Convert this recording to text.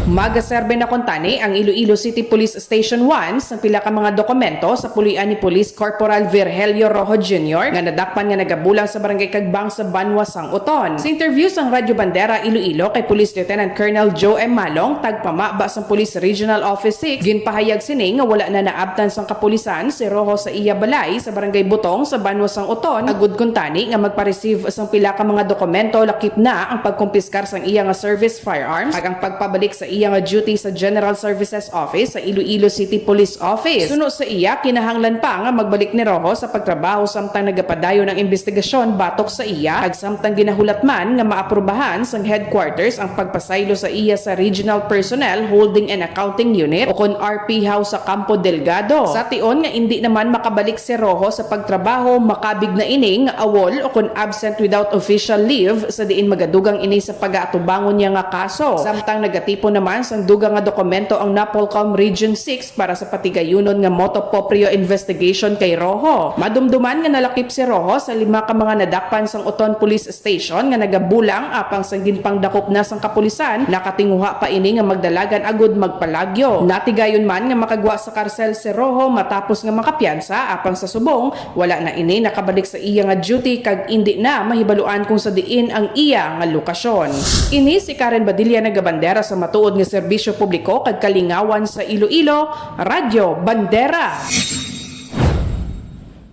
Magaserbe na kontani ang Iloilo City Police Station 1 sa pila ka mga dokumento sa pulian ni Police Corporal Virgelio Rojo Jr. nga nadakpan nga nagabulang sa barangay Kagbang sa Banwa Sanguton. Sa interview sa Radyo Bandera Iloilo kay Police Lieutenant Colonel Joe M. Malong, tagpamaba sa Police Regional Office 6, ginpahayag sini nga wala na naabtan sang kapulisan si Rojo sa iya balay sa barangay Butong sa Banwa Sanguton. Agud kontani nga magpa-receive sang pila ka mga dokumento lakip na ang pagkumpiskar sang iya nga service firearms ag ang pagpabalik sa iya nga duty sa General Services Office sa Iloilo City Police Office. Suno sa iya, kinahanglan pa nga magbalik ni Rojo sa pagtrabaho samtang nagapadayo ng investigasyon batok sa iya ag samtang ginahulat man nga maaprubahan sang headquarters ang pagpasaylo sa iya sa Regional Personnel Holding and Accounting Unit o kon RP House sa Campo Delgado. Sa tion nga hindi naman makabalik si Rojo sa pagtrabaho, makabig na ining awol o kon absent without official leave sa diin magadugang ini sa pag-aatubangon niya nga kaso. Samtang nagatipo naman sang dugang nga dokumento ang Napolcom Region 6 para sa patigayunon nga motu proprio investigation kay Rojo. Madumduman nga nalakip si Rojo sa 5 ka mga nadakpan sang Uton Police Station nga nagabulang apang sang ginpangdakop na sang kapulisan, nakatinguha pa ini nga magdalagan agud magpalagyo. Natigayon man nga makagwa sa karsel si Rojo matapos nga makapiyansa apang sa subong wala na ini nakabalik sa iya nga duty kag indi na mahibaluan kung sa diin ang iya nga lokasyon. Ini si Karen Badilla nagabandera sa matuod nga serbisyo publiko kag kalingawan sa Iloilo, Radyo Bandera.